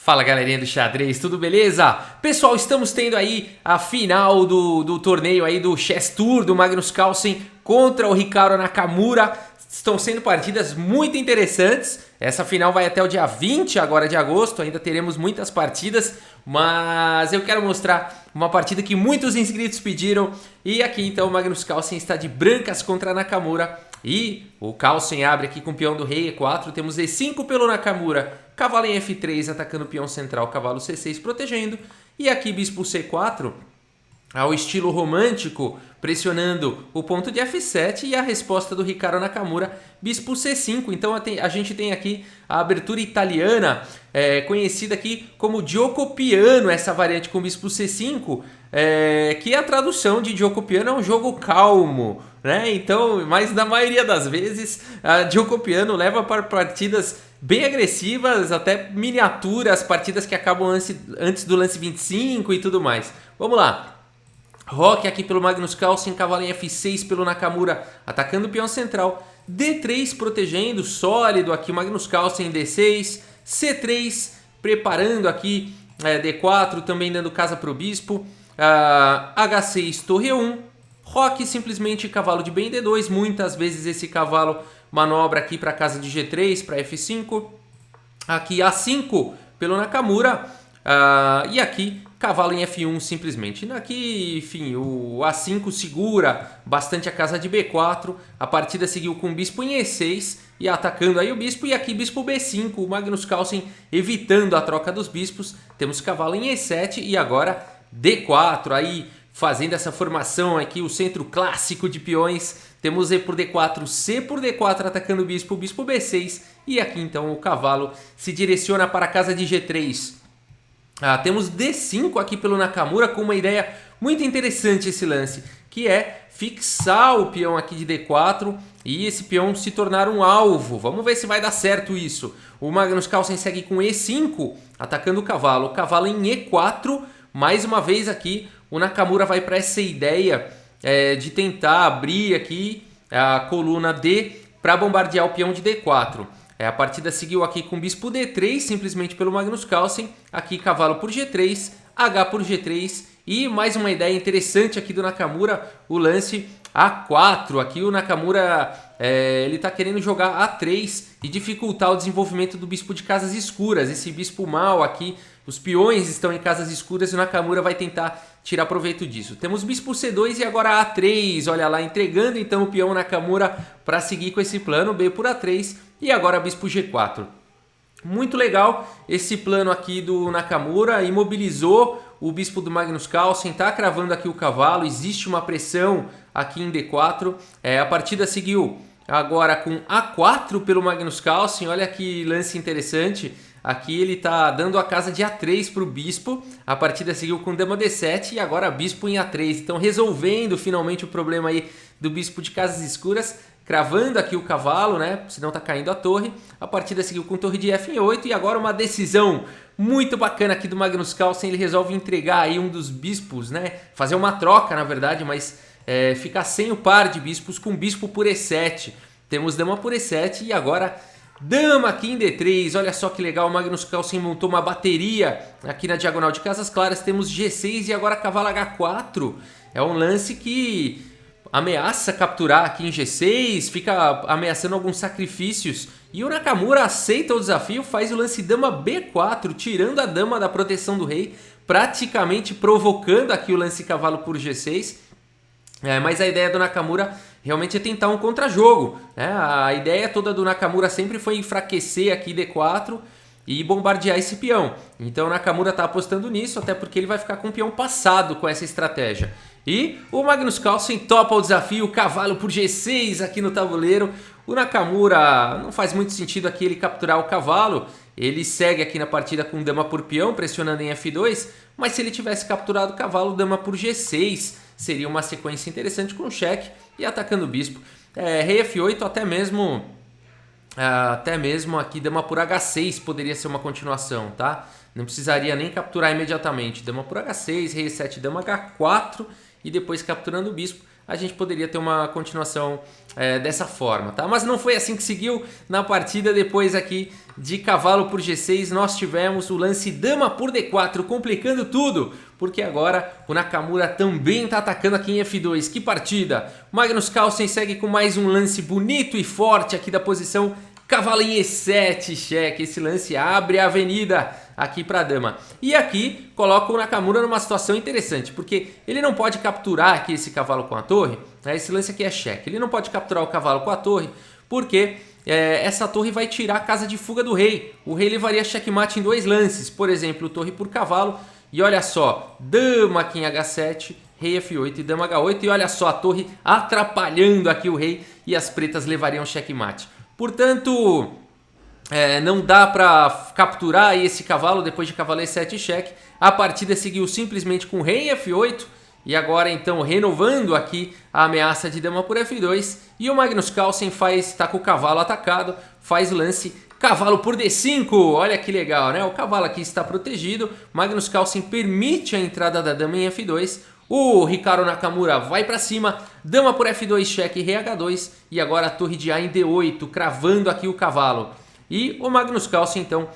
Fala galerinha do xadrez, tudo beleza? Pessoal, estamos tendo aí a final do torneio aí do Chess Tour do Magnus Carlsen contra o Ricardo Nakamura. Estão sendo partidas muito interessantes. Essa final vai até o dia 20 agora de agosto, ainda teremos muitas partidas, mas eu quero mostrar uma partida que muitos inscritos pediram. E aqui então o Magnus Carlsen está de brancas contra Nakamura. E o Carlsen abre aqui com o peão do rei E4, temos E5 pelo Nakamura, cavalo em F3 atacando o peão central, cavalo C6 protegendo. E aqui bispo C4, ao estilo romântico, pressionando o ponto de F7 e a resposta do Ricardo Nakamura, bispo C5. Então a gente tem aqui a abertura italiana, conhecida aqui como Gioco Piano, essa variante com bispo C5, que a tradução de Gioco Piano é um jogo calmo, né? Então, mas na maioria das vezes, a Gioco Piano leva para partidas bem agressivas, até miniaturas, partidas que acabam antes do lance 25 e tudo mais. Vamos lá. Roque aqui pelo Magnus Carlsen, cavalo em F6 pelo Nakamura, atacando o peão central. D3 protegendo, sólido aqui o Magnus Carlsen, D6. C3 preparando aqui D4, também dando casa para o bispo. H6, torre 1. Roque simplesmente cavalo de bem D2, muitas vezes esse cavalo manobra aqui para casa de G3, para F5. Aqui A5 pelo Nakamura. E aqui cavalo em F1 simplesmente. Aqui, enfim, o A5 segura bastante a casa de B4. A partida seguiu com o bispo em E6 e atacando aí o bispo. E aqui bispo B5, o Magnus Carlsen evitando a troca dos bispos. Temos cavalo em E7 e agora D4 aí fazendo essa formação aqui, o centro clássico de peões. Temos E por D4, C por D4 atacando o bispo B6. E aqui então o cavalo se direciona para a casa de G3. Temos D5 aqui pelo Nakamura com uma ideia muito interessante esse lance, que é fixar o peão aqui de D4 e esse peão se tornar um alvo. Vamos ver se vai dar certo isso. O Magnus Carlsen segue com E5, atacando o cavalo em E4. Mais uma vez aqui o Nakamura vai para essa ideia de tentar abrir aqui a coluna D para bombardear o peão de D4. A partida seguiu aqui com bispo D3, simplesmente pelo Magnus Carlsen. Aqui cavalo por G3, H por G3. E mais uma ideia interessante aqui do Nakamura, o lance A4. Aqui o Nakamura ele está querendo jogar A3 e dificultar o desenvolvimento do bispo de casas escuras. Esse bispo mal aqui, os peões estão em casas escuras e o Nakamura vai tentar tirar proveito disso. Temos bispo C2 e agora A3. Olha lá, entregando então o peão Nakamura para seguir com esse plano, B por A3. E agora bispo G4. Muito legal esse plano aqui do Nakamura, imobilizou o bispo do Magnus Carlsen, está cravando aqui o cavalo, existe uma pressão aqui em D4. A partida seguiu agora com A4 pelo Magnus Carlsen, olha que lance interessante. Aqui ele está dando a casa de A3 para o bispo, a partida seguiu com dama D7 e agora bispo em A3. Então resolvendo finalmente o problema aí do bispo de casas escuras, cravando aqui o cavalo, né? Senão tá caindo a torre. A partida seguiu com torre de F em 8 e agora uma decisão muito bacana aqui do Magnus Carlsen. Ele resolve entregar aí um dos bispos, né? Fazer uma troca, na verdade, mas ficar sem o par de bispos com bispo por E7. Temos dama por E7 e agora dama aqui em D3. Olha só que legal, o Magnus Carlsen montou uma bateria aqui na diagonal de casas claras. Temos G6 e agora cavalo H4. É um lance que ameaça capturar aqui em G6, fica ameaçando alguns sacrifícios. E o Nakamura aceita o desafio, faz o lance dama B4, tirando a dama da proteção do rei, praticamente provocando aqui o lance cavalo por G6. Mas a ideia do Nakamura realmente é tentar um contra-jogo, né? A ideia toda do Nakamura sempre foi enfraquecer aqui D4 e bombardear esse peão. Então o Nakamura está apostando nisso, até porque ele vai ficar com o peão passado com essa estratégia. E o Magnus Carlsen topa o desafio, cavalo por G6 aqui no tabuleiro. O Nakamura não faz muito sentido aqui ele capturar o cavalo. Ele segue aqui na partida com dama por peão, pressionando em F2. Mas se ele tivesse capturado o cavalo, dama por G6, seria uma sequência interessante com cheque e atacando o bispo. Rei F8, até mesmo aqui dama por H6 poderia ser uma continuação, tá? Não precisaria nem capturar imediatamente. Dama por H6, rei E7, dama H4 e depois capturando o bispo. a gente poderia ter uma continuação dessa forma, tá? Mas não foi assim que seguiu na partida. Depois aqui de cavalo por G6 nós tivemos o lance dama por D4, complicando tudo, porque agora o Nakamura também está atacando aqui em F2. Que partida! Magnus Carlsen segue com mais um lance bonito e forte aqui da posição cavalo em E7, cheque. Esse lance abre a avenida aqui para a dama. E aqui coloca o Nakamura numa situação interessante, porque ele não pode capturar aqui esse cavalo com a torre, né? Esse lance aqui é cheque. Ele não pode capturar o cavalo com a torre, porque essa torre vai tirar a casa de fuga do rei. O rei levaria checkmate em 2 lances, por exemplo, torre por cavalo. E olha só, dama aqui em H7, rei F8 e dama H8. E olha só a torre atrapalhando aqui o rei e as pretas levariam checkmate. Portanto, não dá para capturar esse cavalo depois de cavalo E7 cheque. A partida seguiu simplesmente com rei F8. E agora então renovando aqui a ameaça de dama por F2. E o Magnus Carlsen está com o cavalo atacado, faz o lance cavalo por D5. Olha que legal, né? O cavalo aqui está protegido. Magnus Carlsen permite a entrada da dama em F2. O Hikaru Nakamura vai para cima, dama por F2 cheque, rei H2 e agora a torre de A em D8, cravando aqui o cavalo. E o Magnus Carlsen então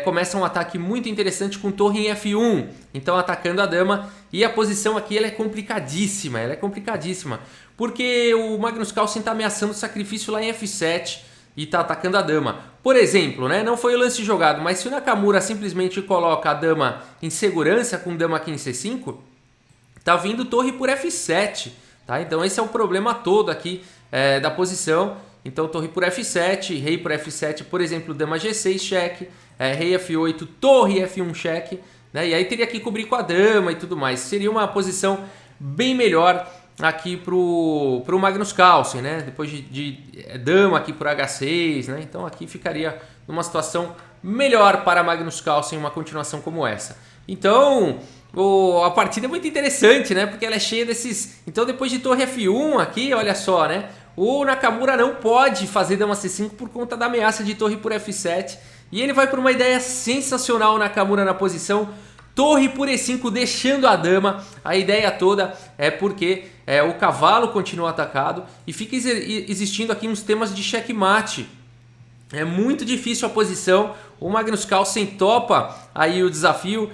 começa um ataque muito interessante com torre em F1, então atacando a dama. E a posição aqui ela é complicadíssima, porque o Magnus Carlsen está ameaçando o sacrifício lá em F7 e está atacando a dama. Por exemplo, né, não foi o lance jogado, mas se o Nakamura simplesmente coloca a dama em segurança com dama aqui em C5, tá vindo torre por F7, tá? Então esse é o problema todo aqui da posição. Então torre por F7, rei por F7, por exemplo, dama G6 cheque, rei F8, torre F1 cheque, né? E aí teria que cobrir com a dama e tudo mais. Seria uma posição bem melhor aqui pro Magnus Carlsen, né? Depois de dama aqui por H6, né? Então aqui ficaria numa situação melhor para Magnus Carlsen uma continuação como essa. Então a partida é muito interessante, né? Porque ela é cheia desses... Então depois de torre F1 aqui, olha só, né? O Nakamura não pode fazer dama C5 por conta da ameaça de torre por F7. E ele vai por uma ideia sensacional, o Nakamura na posição. Torre por E5, deixando a dama. A ideia toda é porque o cavalo continua atacado. E fica existindo aqui uns temas de checkmate. É muito difícil a posição. O Magnus Carlsen topa aí o desafio,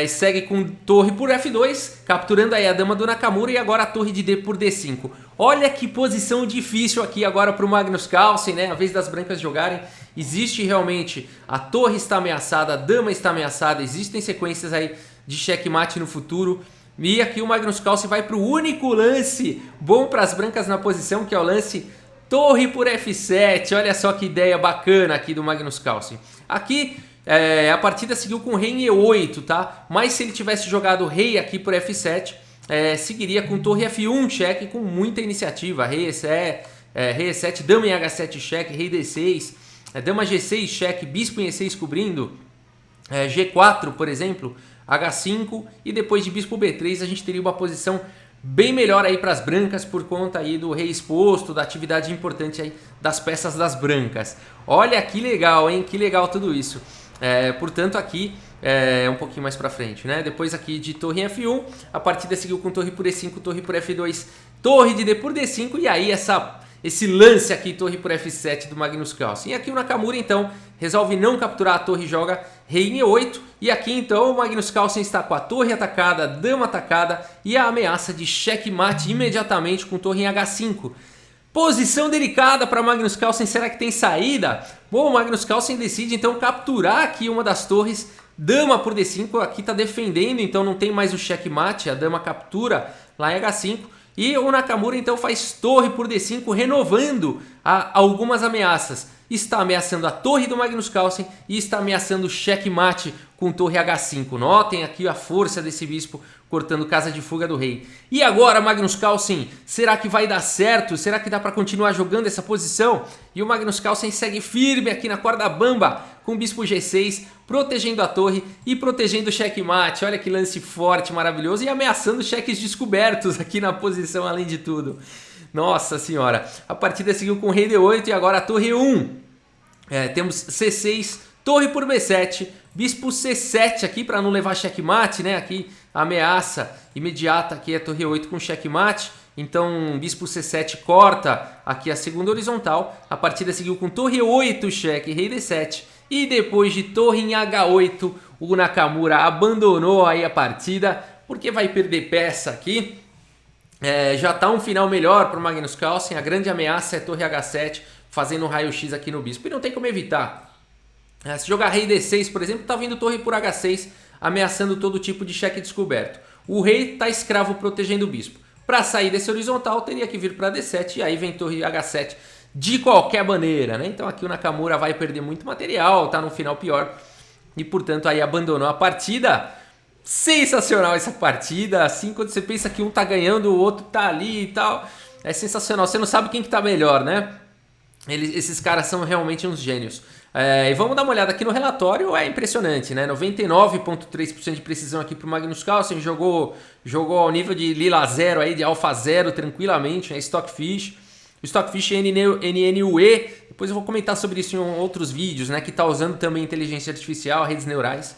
segue com torre por F2, capturando aí a dama do Nakamura e agora a torre de D por D5. Olha que posição difícil aqui agora para o Magnus Carlsen, né? A vez das brancas jogarem. Existe realmente, a torre está ameaçada, a dama está ameaçada, existem sequências aí de checkmate no futuro. E aqui o Magnus Carlsen vai para o único lance bom para as brancas na posição, que é o lance torre por F7, olha só que ideia bacana aqui do Magnus Carlsen. Aqui a partida seguiu com rei em E8, tá? Mas se ele tivesse jogado rei aqui por F7, seguiria com torre F1 cheque com muita iniciativa. Rei E7, dama em H7 cheque, rei D6, dama G6 cheque, bispo em E6 cobrindo, G4 por exemplo, H5 e depois de bispo B3 a gente teria uma posição bem melhor aí para as brancas por conta aí do rei exposto, da atividade importante aí das peças das brancas. Olha que legal, hein? Que legal tudo isso. Portanto aqui um pouquinho mais para frente, né? Depois aqui de torre em F1, a partida seguiu com torre por E5, torre por F2, torre de D por D5 e aí esse lance aqui, torre por F7 do Magnus Carlsen. E aqui o Nakamura então resolve não capturar a torre e joga rei em E8. E aqui então o Magnus Carlsen está com a torre atacada, dama atacada e a ameaça de checkmate imediatamente com torre em H5. Posição delicada para Magnus Carlsen, será que tem saída? Bom, o Magnus Carlsen decide então capturar aqui uma das torres, dama por D5, aqui está defendendo, então não tem mais o checkmate, a dama captura lá em H5. E o Nakamura então faz torre por D5, renovando algumas ameaças. Está ameaçando a torre do Magnus Carlsen e está ameaçando o checkmate com torre H5. Notem aqui a força desse bispo cortando casa de fuga do rei. E agora, Magnus Carlsen, será que vai dar certo? Será que dá para continuar jogando essa posição? E o Magnus Carlsen segue firme aqui na corda bamba com o bispo G6, protegendo a torre e protegendo o checkmate. Olha que lance forte, maravilhoso, e ameaçando cheques descobertos aqui na posição além de tudo. Nossa senhora, a partida seguiu com rei D8 e agora a torre 1. Temos C6, torre por B7, bispo C7 aqui para não levar checkmate, né? Aqui a ameaça imediata aqui é torre 8 com checkmate. Então bispo C7 corta aqui a segunda horizontal. A partida seguiu com torre E8, cheque, rei D7. E depois de torre em H8, o Nakamura abandonou aí a partida, porque vai perder peça aqui. Já está um final melhor para o Magnus Carlsen. A grande ameaça é torre H7, fazendo um raio-x aqui no bispo. E não tem como evitar. Se jogar rei D6, por exemplo, está vindo torre por H6, ameaçando todo tipo de cheque descoberto. O rei está escravo protegendo o bispo. Para sair desse horizontal, teria que vir para D7 e aí vem torre H7 de qualquer maneira, né? Então aqui o Nakamura vai perder muito material, tá no final pior e portanto aí abandonou a partida. Sensacional essa partida, assim quando você pensa que um tá ganhando, o outro tá ali e tal, é sensacional, você não sabe quem que tá melhor, né? Esses caras são realmente uns gênios. E vamos dar uma olhada aqui no relatório, é impressionante, né? 99,3% de precisão aqui pro Magnus Carlsen, jogou ao nível de Lila 0 aí, de Alpha 0 tranquilamente, né? Stockfish. O Stockfish NNUE, depois eu vou comentar sobre isso em outros vídeos, né? Que tá usando também inteligência artificial, redes neurais.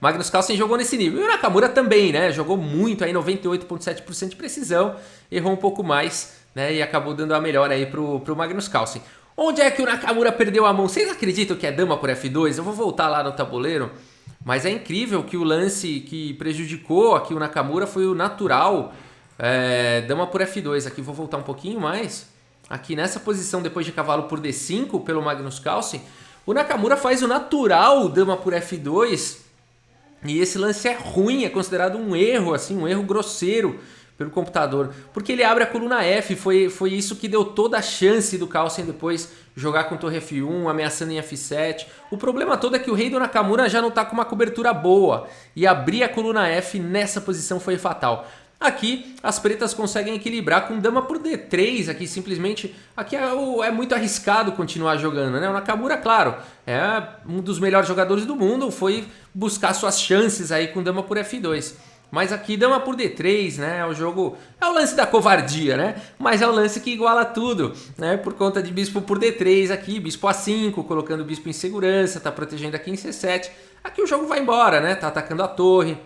Magnus Carlsen jogou nesse nível. E o Nakamura também, né? Jogou muito aí, 98,7% de precisão, errou um pouco mais, né? E acabou dando a melhor aí pro Magnus Carlsen. Onde é que o Nakamura perdeu a mão? Vocês acreditam que é dama por F2? Eu vou voltar lá no tabuleiro, mas é incrível que o lance que prejudicou aqui o Nakamura foi o natural, dama por F2. Aqui vou voltar um pouquinho mais. Aqui nessa posição, depois de cavalo por D5 pelo Magnus Carlsen, o Nakamura faz o natural dama por F2 e esse lance é ruim, é considerado um erro, assim, um erro grosseiro pelo computador, porque ele abre a coluna F, foi isso que deu toda a chance do Carlsen depois jogar com torre F1, ameaçando em F7. O problema todo é que o rei do Nakamura já não está com uma cobertura boa, e abrir a coluna F nessa posição foi fatal. Aqui as pretas conseguem equilibrar com dama por D3, aqui simplesmente, aqui é muito arriscado continuar jogando, né? O Nakamura, claro, é um dos melhores jogadores do mundo, foi buscar suas chances aí com dama por F2. Mas aqui dama por D3, né? É o lance da covardia, né? Mas é o lance que iguala tudo, né? Por conta de bispo por D3 aqui, bispo A5, colocando o bispo em segurança, tá protegendo aqui em C7. Aqui o jogo vai embora, né? Tá atacando a torre.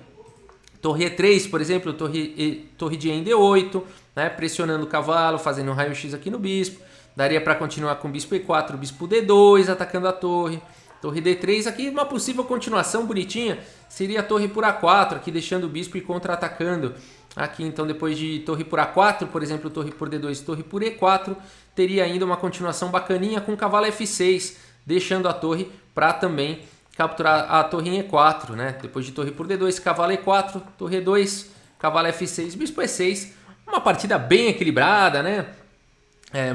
Torre E3, por exemplo, torre de em D8, né? Pressionando o cavalo, fazendo um raio-x aqui no bispo. Daria para continuar com bispo E4, bispo D2, atacando a torre. Torre D3, aqui uma possível continuação bonitinha seria a torre por A4, aqui deixando o bispo e contra-atacando. Aqui então depois de torre por A4, por exemplo, torre por D2, torre por E4, teria ainda uma continuação bacaninha com cavalo F6, deixando a torre para também capturar a torre em E4, né? Depois de torre por D2, cavalo E4, torre E2, cavalo F6, bispo E6. Uma partida bem equilibrada, né?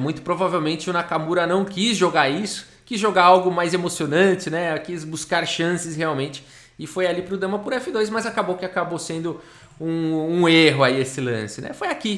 Muito provavelmente o Nakamura não quis jogar isso, quis jogar algo mais emocionante, né? Quis buscar chances realmente e foi ali pro dama por F2, mas acabou sendo um erro aí esse lance, né?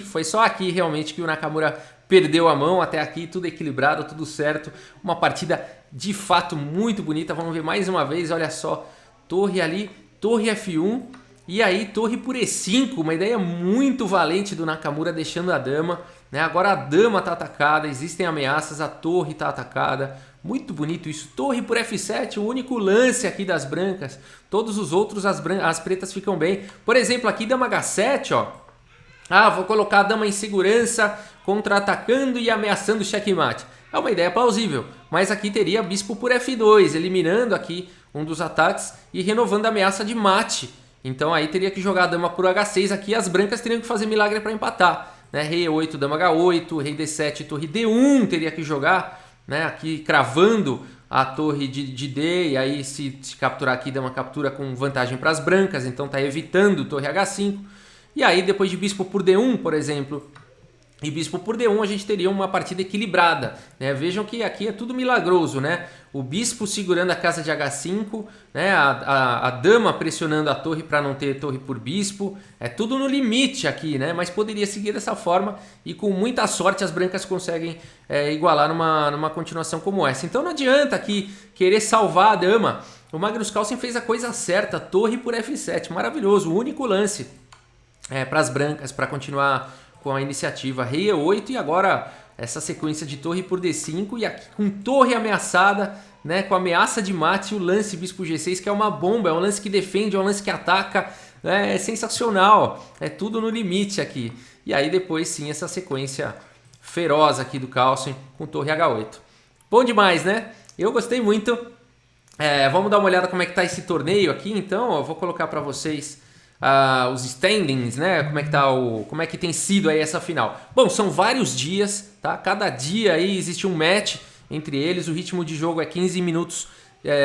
Foi só aqui realmente que o Nakamura perdeu a mão. Até aqui tudo equilibrado, tudo certo, uma partida de fato muito bonita. Vamos ver mais uma vez, olha só, torre ali, torre F1 e aí torre por E5, uma ideia muito valente do Nakamura deixando a dama, né? Agora a dama está atacada, existem ameaças, a torre está atacada. Muito bonito isso. Torre por F7, o único lance aqui das brancas. Todos os outros as pretas ficam bem. Por exemplo, aqui dama H7, ó. Vou colocar a dama em segurança, contra-atacando e ameaçando o checkmate. É uma ideia plausível, mas aqui teria bispo por F2, eliminando aqui um dos ataques e renovando a ameaça de mate. Então aí teria que jogar a dama por H6, aqui as brancas teriam que fazer milagre para empatar, né? Rei E8, dama H8, rei D7, torre D1 teria que jogar, né? Aqui cravando a torre de D, e aí se capturar aqui, dama captura com vantagem para as brancas, então está evitando torre H5. E aí depois de bispo por D1, por exemplo, e bispo por D1, a gente teria uma partida equilibrada, né? Vejam que aqui é tudo milagroso, né? O bispo segurando a casa de H5, né? A dama pressionando a torre para não ter torre por bispo. É tudo no limite aqui, né? Mas poderia seguir dessa forma e com muita sorte as brancas conseguem igualar numa continuação como essa. Então não adianta aqui querer salvar a dama. O Magnus Carlsen fez a coisa certa, torre por F7, maravilhoso, o único lance para as brancas para continuar com a iniciativa. Rei E8 e agora essa sequência de torre por D5 e aqui com torre ameaçada, né, com ameaça de mate, o lance bispo G6 que é uma bomba, é um lance que defende, é um lance que ataca, né, é sensacional, é tudo no limite aqui. E aí depois sim essa sequência feroz aqui do Carlsen com torre H8. Bom demais, né? Eu gostei muito. Vamos dar uma olhada como é que tá esse torneio aqui, então. Eu vou colocar para vocês os standings, né? Como é que tem sido aí essa final. Bom, são vários dias, tá? Cada dia aí existe um match entre eles. O ritmo de jogo é 15 minutos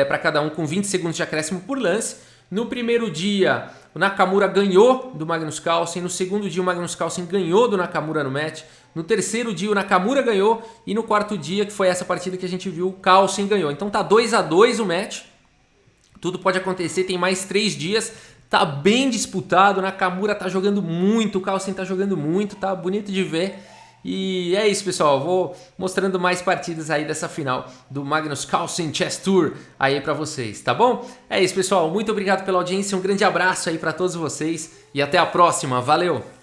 para cada um, com 20 segundos de acréscimo por lance. No primeiro dia, o Nakamura ganhou do Magnus Carlsen. No segundo dia, o Magnus Carlsen ganhou do Nakamura no match. No terceiro dia, o Nakamura ganhou. E no quarto dia, que foi essa partida que a gente viu, o Carlsen ganhou. Então tá 2-2 o match. Tudo pode acontecer, tem mais 3 dias. Tá bem disputado, o Nakamura tá jogando muito, o Carlsen tá jogando muito, tá bonito de ver. E é isso, pessoal, vou mostrando mais partidas aí dessa final do Magnus Carlsen Chess Tour aí pra vocês, tá bom? É isso, pessoal, muito obrigado pela audiência, um grande abraço aí pra todos vocês e até a próxima, valeu!